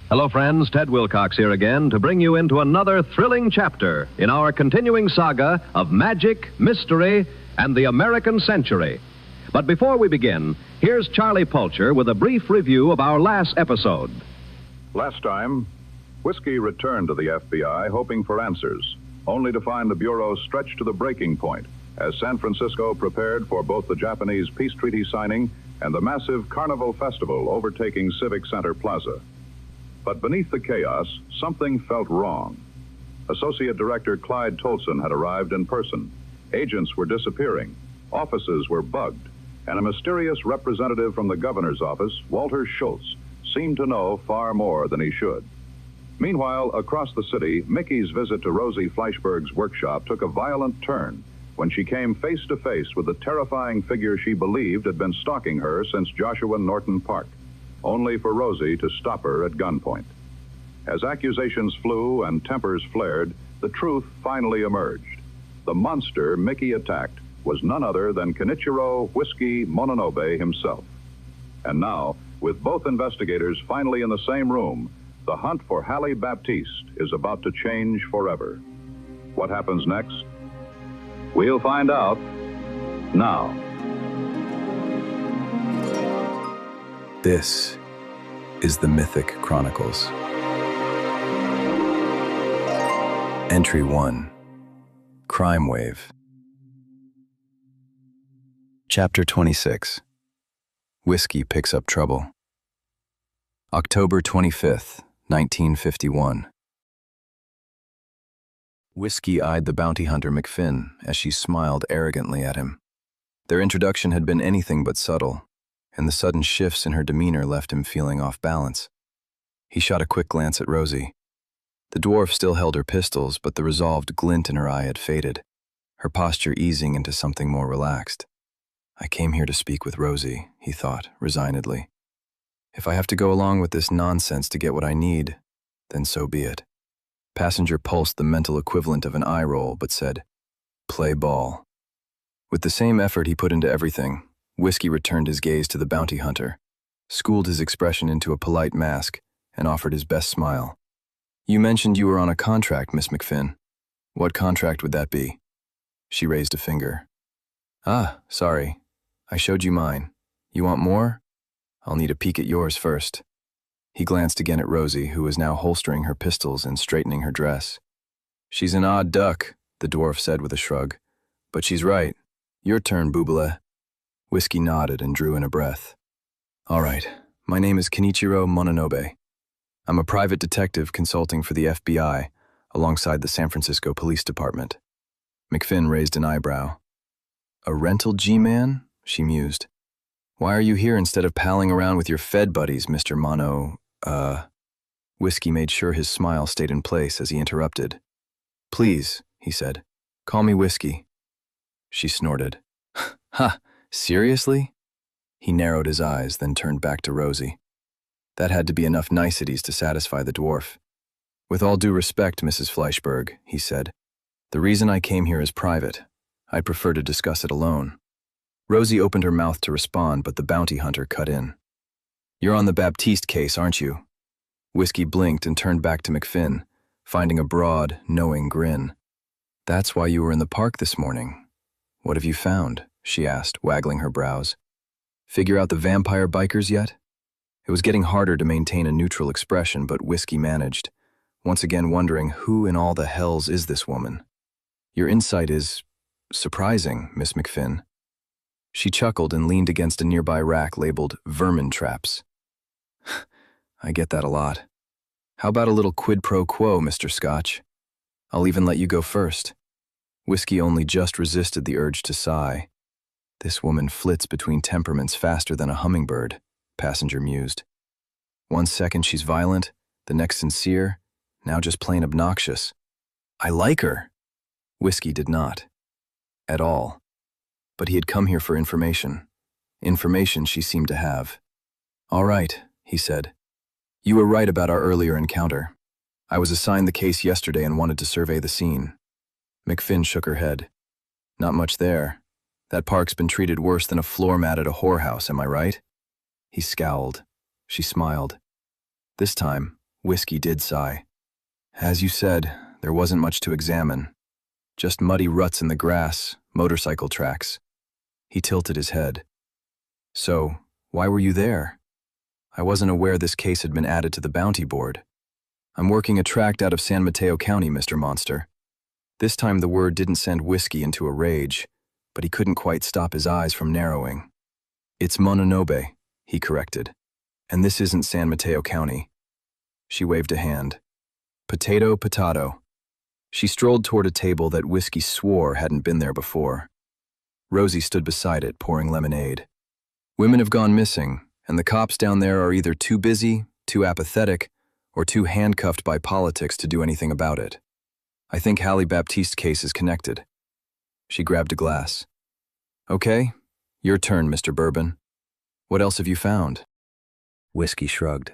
Hello, friends. Ted Wilcox here again to bring you into another thrilling chapter in our continuing saga of magic, mystery, and the American century. But before we begin, here's Charlie Pulcher with a brief review of our last episode. Last time, Whiskey returned to the FBI hoping for answers, only to find the Bureau stretched to the breaking point as San Francisco prepared for both the Japanese peace treaty signing and the massive Carnival Festival overtaking Civic Center Plaza. But beneath the chaos, something felt wrong. Associate Director Clyde Tolson had arrived in person. Agents were disappearing. Offices were bugged. And a mysterious representative from the governor's office, Walter Schultz, seemed to know far more than he should. Meanwhile, across the city, Mickey's visit to Rosie Fleischberg's workshop took a violent turn when she came face to face with the terrifying figure she believed had been stalking her since Joshua Norton Park, only for Rosie to stop her at gunpoint. As accusations flew and tempers flared, the truth finally emerged. The monster Mickey attacked was none other than Kenichiro Whiskey Mononobe himself. And now, with both investigators finally in the same room, the hunt for Hallie Baptiste is about to change forever. What happens next? We'll find out now. This is the Mythic Chronicles. Entry 1, Crime Wave. Chapter 26, Whiskey Picks Up Trouble. October 25th, 1951. Whiskey eyed the bounty hunter McFinn as she smiled arrogantly at him. Their introduction had been anything but subtle, and the sudden shifts in her demeanor left him feeling off balance. He shot a quick glance at Rosie. The dwarf still held her pistols, but the resolved glint in her eye had faded, her posture easing into something more relaxed. I came here to speak with Rosie, he thought, resignedly. If I have to go along with this nonsense to get what I need, then so be it. Passenger pulsed the mental equivalent of an eye roll, but said, "Play ball." With the same effort he put into everything, Whiskey returned his gaze to the bounty hunter, schooled his expression into a polite mask, and offered his best smile. "You mentioned you were on a contract, Miss McFinn. What contract would that be?" She raised a finger. "Ah, sorry. I showed you mine. You want more? I'll need a peek at yours first." He glanced again at Rosie, who was now holstering her pistols and straightening her dress. "She's an odd duck," the dwarf said with a shrug. "But she's right. Your turn, Boobala." Whiskey nodded and drew in a breath. "All right. My name is Kenichiro Mononobe. I'm a private detective consulting for the FBI alongside the San Francisco Police Department." McFinn raised an eyebrow. "A rental G-man?" she mused. "Why are you here instead of palling around with your Fed buddies, Mr. Whiskey made sure his smile stayed in place as he interrupted. "Please," he said, "call me Whiskey." She snorted. "Ha, seriously?" He narrowed his eyes, then turned back to Rosie. That had to be enough niceties to satisfy the dwarf. "With all due respect, Mrs. Fleischberg," he said, "the reason I came here is private. I'd prefer to discuss it alone." Rosie opened her mouth to respond, but the bounty hunter cut in. "You're on the Baptiste case, aren't you?" Whiskey blinked and turned back to McFinn, finding a broad, knowing grin. "That's why you were in the park this morning. What have you found?" she asked, waggling her brows. "Figure out the vampire bikers yet?" It was getting harder to maintain a neutral expression, but Whiskey managed, once again wondering who in all the hells is this woman. "Your insight is surprising, Miss McFinn." She chuckled and leaned against a nearby rack labeled vermin traps. "I get that a lot. How about a little quid pro quo, Mr. Scotch? I'll even let you go first." Whiskey only just resisted the urge to sigh. This woman flits between temperaments faster than a hummingbird, Passenger mused. One second she's violent, the next sincere, now just plain obnoxious. I like her. Whiskey did not. At all. But he had come here for information. Information she seemed to have. "All right," he said. "You were right about our earlier encounter. I was assigned the case yesterday and wanted to survey the scene." McFinn shook her head. "Not much there. That park's been treated worse than a floor mat at a whorehouse, am I right?" He scowled. She smiled. This time, Whiskey did sigh. As you said, there wasn't much to examine. Just muddy ruts in the grass, motorcycle tracks. He tilted his head. So, why were you there? I wasn't aware this case had been added to the bounty board. I'm working a tract out of San Mateo County, Mr. Monster. This time the word didn't send Whiskey into a rage, but he couldn't quite stop his eyes from narrowing. It's Mononobe, he corrected. And this isn't San Mateo County. She waved a hand. Potato, potato. She strolled toward a table that Whiskey swore hadn't been there before. Rosie stood beside it, pouring lemonade. Women have gone missing, and the cops down there are either too busy, too apathetic, or too handcuffed by politics to do anything about it. I think Hallie Baptiste's case is connected. She grabbed a glass. Okay, your turn, Mr. Bourbon. What else have you found? Whiskey shrugged.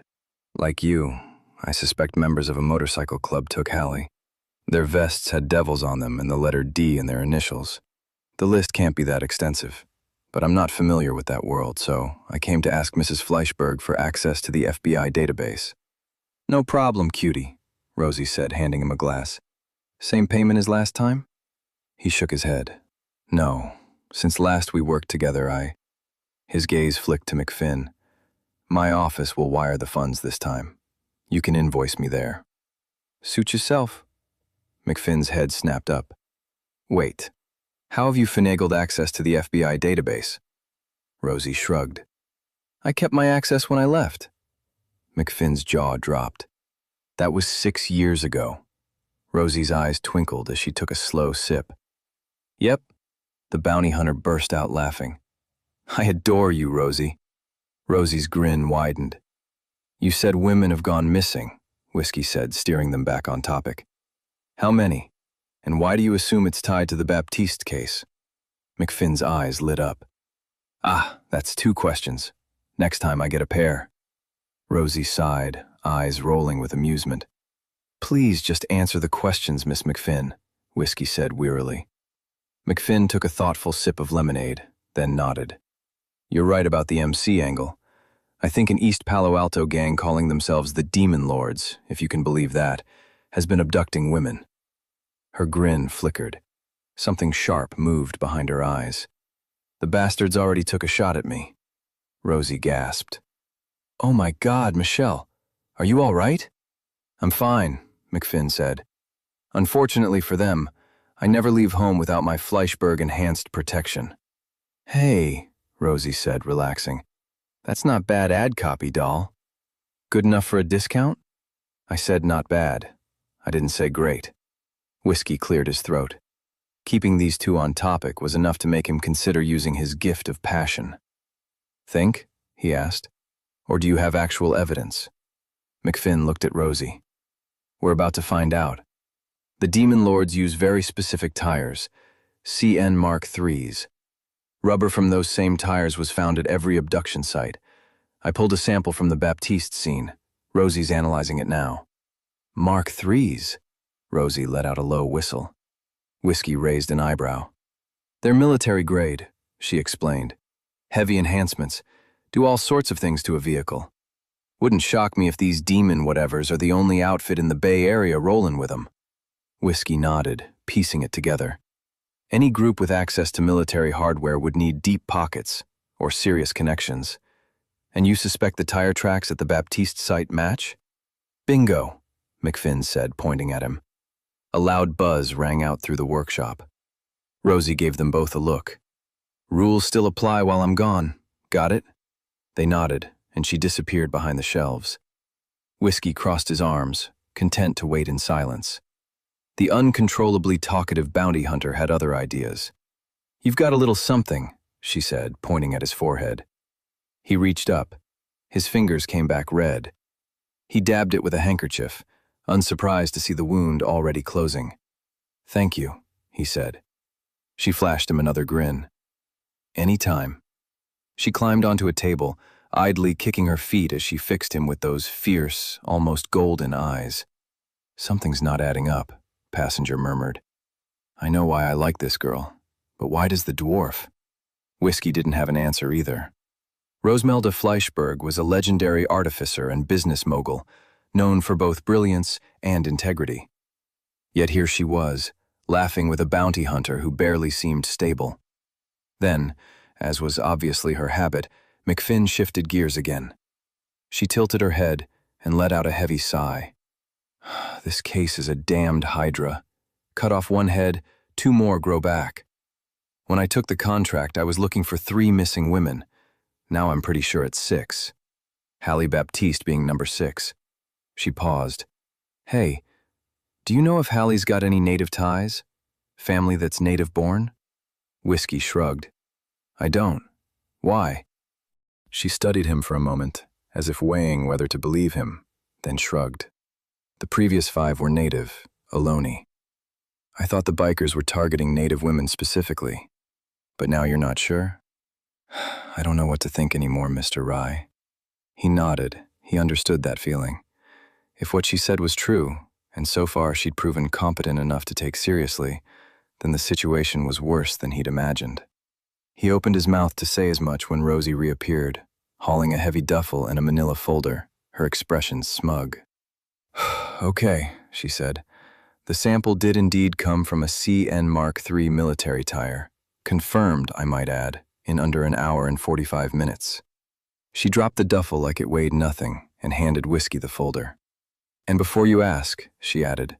Like you, I suspect members of a motorcycle club took Hallie. Their vests had devils on them and the letter D in their initials. The list can't be that extensive, but I'm not familiar with that world, so I came to ask Mrs. Fleischberg for access to the FBI database. No problem, cutie, Rosie said, handing him a glass. Same payment as last time? He shook his head. No, since last we worked together, His gaze flicked to McFinn. My office will wire the funds this time. You can invoice me there. Suit yourself. McFinn's head snapped up. Wait, how have you finagled access to the FBI database? Rosie shrugged. I kept my access when I left. McFinn's jaw dropped. That was 6 years ago. Rosie's eyes twinkled as she took a slow sip. Yep, the bounty hunter burst out laughing. I adore you, Rosie. Rosie's grin widened. You said women have gone missing, Whiskey said, steering them back on topic. How many? And why do you assume it's tied to the Baptiste case? McFinn's eyes lit up. Ah, that's 2 questions. Next time I get a pair. Rosie sighed, eyes rolling with amusement. Please just answer the questions, Miss McFinn, Whiskey said wearily. McFinn took a thoughtful sip of lemonade, then nodded. You're right about the MC angle. I think an East Palo Alto gang calling themselves the Demon Lords, if you can believe that, has been abducting women. Her grin flickered. Something sharp moved behind her eyes. The bastards already took a shot at me. Rosie gasped. Oh my God, Michelle, are you all right? I'm fine, McFinn said. Unfortunately for them, I never leave home without my Fleischberg enhanced protection. Hey, Rosie said, relaxing. That's not bad ad copy, doll. Good enough for a discount? I said not bad. I didn't say great. Whiskey cleared his throat. Keeping these two on topic was enough to make him consider using his gift of passion. Think? He asked. Or do you have actual evidence? McFinn looked at Rosie. We're about to find out. The Demon Lords use very specific tires, CN Mark IIIs. Rubber from those same tires was found at every abduction site. I pulled a sample from the Baptiste scene. Rosie's analyzing it now. Mark IIIs? Rosie let out a low whistle. Whiskey raised an eyebrow. They're military grade, she explained. Heavy enhancements. Do all sorts of things to a vehicle. Wouldn't shock me if these demon whatevers are the only outfit in the Bay Area rolling with them. Whiskey nodded, piecing it together. Any group with access to military hardware would need deep pockets, or serious connections. And you suspect the tire tracks at the Baptiste site match? Bingo, McFinn said, pointing at him. A loud buzz rang out through the workshop. Rosie gave them both a look. Rules still apply while I'm gone. Got it? They nodded, and she disappeared behind the shelves. Whiskey crossed his arms, content to wait in silence. The uncontrollably talkative bounty hunter had other ideas. You've got a little something, she said, pointing at his forehead. He reached up. His fingers came back red. He dabbed it with a handkerchief, unsurprised to see the wound already closing. Thank you, he said. She flashed him another grin. Any time. She climbed onto a table, idly kicking her feet as she fixed him with those fierce, almost golden eyes. Something's not adding up, Passenger murmured. I know why I like this girl, but why does the dwarf? Whiskey didn't have an answer either. Rosmelda Fleischberg was a legendary artificer and business mogul, known for both brilliance and integrity. Yet here she was, laughing with a bounty hunter who barely seemed stable. Then, as was obviously her habit, McFinn shifted gears again. She tilted her head and let out a heavy sigh. This case is a damned hydra. Cut off one head, 2 more grow back. When I took the contract, I was looking for 3 missing women. Now I'm pretty sure it's 6. Hallie Baptiste being number 6. She paused. Hey, do you know if Hallie's got any native ties? Family that's native-born? Whiskey shrugged. I don't. Why? She studied him for a moment, as if weighing whether to believe him, then shrugged. The previous 5 were native, Ohlone. I thought the bikers were targeting native women specifically. But now you're not sure? I don't know what to think anymore, Mr. Rye. He nodded. He understood that feeling. If what she said was true, and so far she'd proven competent enough to take seriously, then the situation was worse than he'd imagined. He opened his mouth to say as much when Rosie reappeared, hauling a heavy duffel and a manila folder, her expression smug. Okay, she said. The sample did indeed come from a CN Mark III military tire. Confirmed, I might add, in under an hour and 45 minutes. She dropped the duffel like it weighed nothing and handed Whiskey the folder. And before you ask, she added,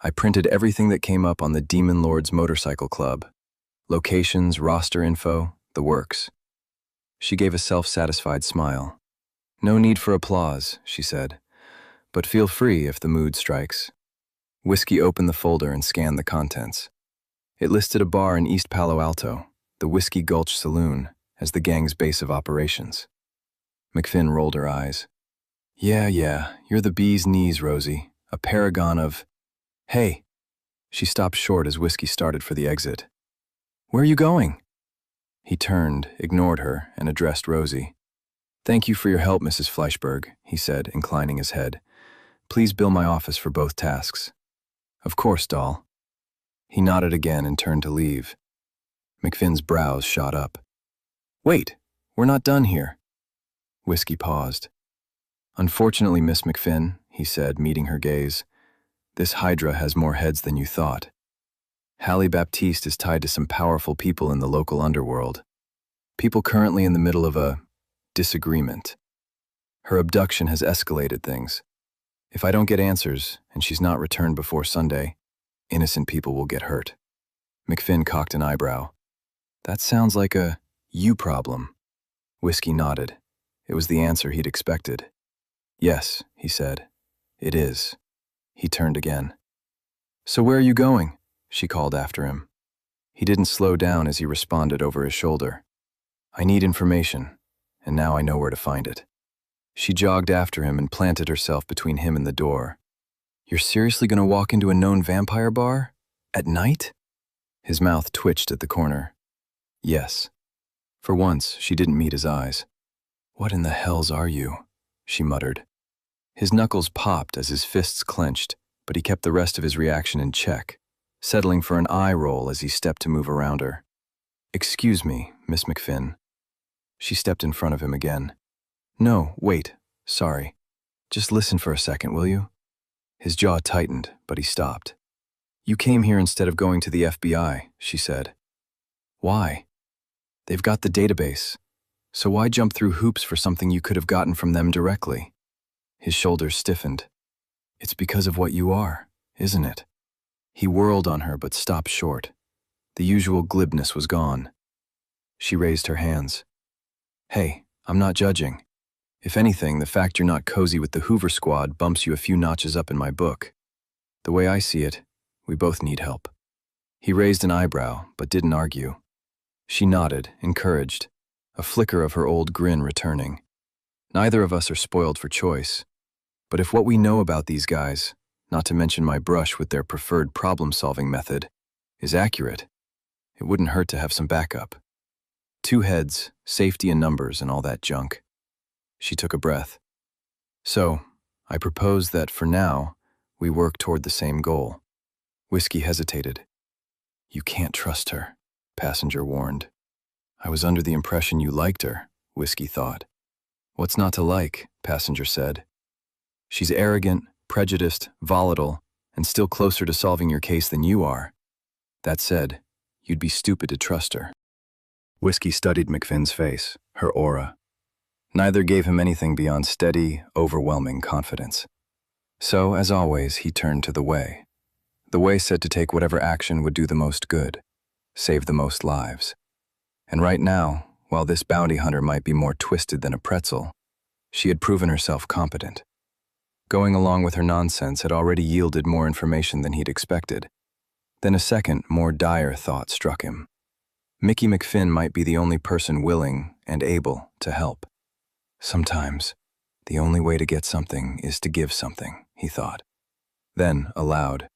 I printed everything that came up on the Demon Lords Motorcycle Club. Locations, roster info, the works. She gave a self-satisfied smile. No need for applause, she said, but feel free if the mood strikes. Whiskey opened the folder and scanned the contents. It listed a bar in East Palo Alto, the Whiskey Gulch Saloon, as the gang's base of operations. McFinn rolled her eyes. Yeah, you're the bee's knees, Rosie, a paragon of... Hey! She stopped short as Whiskey started for the exit. Where are you going? He turned, ignored her, and addressed Rosie. Thank you for your help, Mrs. Fleischberg, he said, inclining his head. Please bill my office for both tasks. Of course, doll. He nodded again and turned to leave. McFinn's brows shot up. Wait, we're not done here. Whiskey paused. Unfortunately, Miss McFinn, he said, meeting her gaze, this hydra has more heads than you thought. Hallie Baptiste is tied to some powerful people in the local underworld. People currently in the middle of a disagreement. Her abduction has escalated things. If I don't get answers, and she's not returned before Sunday, innocent people will get hurt. McFinn cocked an eyebrow. That sounds like a you problem. Whiskey nodded. It was the answer he'd expected. Yes, he said. It is. He turned again. So where are you going? She called after him. He didn't slow down as he responded over his shoulder. I need information, and now I know where to find it. She jogged after him and planted herself between him and the door. You're seriously going to walk into a known vampire bar? At night? His mouth twitched at the corner. Yes. For once, she didn't meet his eyes. What in the hells are you? She muttered. His knuckles popped as his fists clenched, but he kept the rest of his reaction in check, settling for an eye roll as he stepped to move around her. Excuse me, Miss McFinn. She stepped in front of him again. No, wait, sorry. Just listen for a second, will you? His jaw tightened, but he stopped. You came here instead of going to the FBI, she said. Why? They've got the database. So why jump through hoops for something you could have gotten from them directly? His shoulders stiffened. It's because of what you are, isn't it? He whirled on her but stopped short. The usual glibness was gone. She raised her hands. Hey, I'm not judging. If anything, the fact you're not cozy with the Hoover Squad bumps you a few notches up in my book. The way I see it, we both need help. He raised an eyebrow, but didn't argue. She nodded, encouraged, a flicker of her old grin returning. Neither of us are spoiled for choice. But if what we know about these guys, not to mention my brush with their preferred problem-solving method, is accurate, it wouldn't hurt to have some backup. 2 heads, safety in numbers, and all that junk. She took a breath. So, I propose that for now, we work toward the same goal. Whiskey hesitated. You can't trust her, Passenger warned. I was under the impression you liked her, Whiskey thought. What's not to like, Passenger said. She's arrogant, prejudiced, volatile, and still closer to solving your case than you are. That said, you'd be stupid to trust her. Whiskey studied McFinn's face, her aura. Neither gave him anything beyond steady, overwhelming confidence. So, as always, he turned to the Way. The Way said to take whatever action would do the most good, save the most lives. And right now, while this bounty hunter might be more twisted than a pretzel, she had proven herself competent. Going along with her nonsense had already yielded more information than he'd expected. Then a second, more dire thought struck him. Mickey McFinn might be the only person willing and able to help. Sometimes, the only way to get something is to give something, he thought. Then, aloud,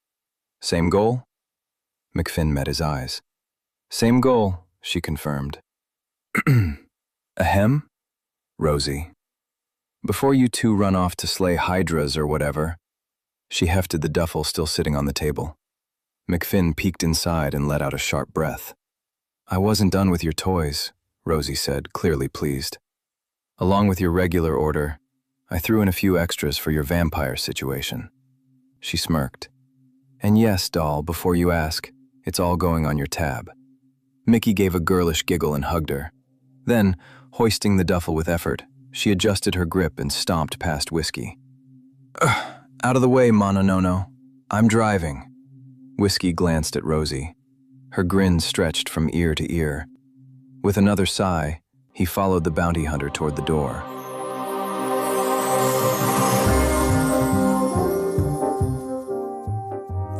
"Same goal?" McFinn met his eyes. "Same goal," she confirmed. "Ahem? Rosie. Before you two run off to slay hydras or whatever." She hefted the duffel still sitting on the table. McFinn peeked inside and let out a sharp breath. "I wasn't done with your toys," Rosie said, clearly pleased. "Along with your regular order, I threw in a few extras for your vampire situation." She smirked. "And yes, doll, before you ask, it's all going on your tab." Mickey gave a girlish giggle and hugged her. Then, hoisting the duffel with effort, she adjusted her grip and stomped past Whiskey. "Out of the way, Mononono. I'm driving." Whiskey glanced at Rosie. Her grin stretched from ear to ear. With another sigh, he followed the bounty hunter toward the door.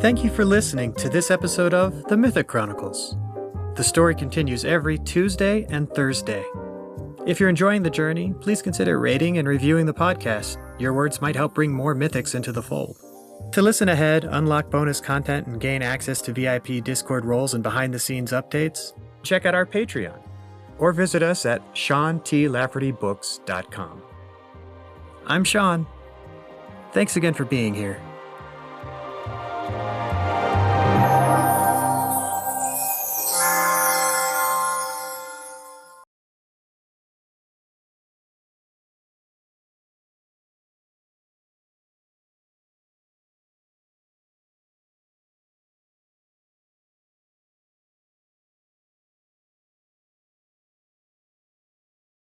Thank you for listening to this episode of The Mythic Chronicles. The story continues every Tuesday and Thursday. If you're enjoying the journey, please consider rating and reviewing the podcast. Your words might help bring more mythics into the fold. To listen ahead, unlock bonus content, and gain access to VIP Discord roles and behind-the-scenes updates, check out our Patreon or visit us at SeanTLaffertyBooks.com. I'm Sean. Thanks again for being here.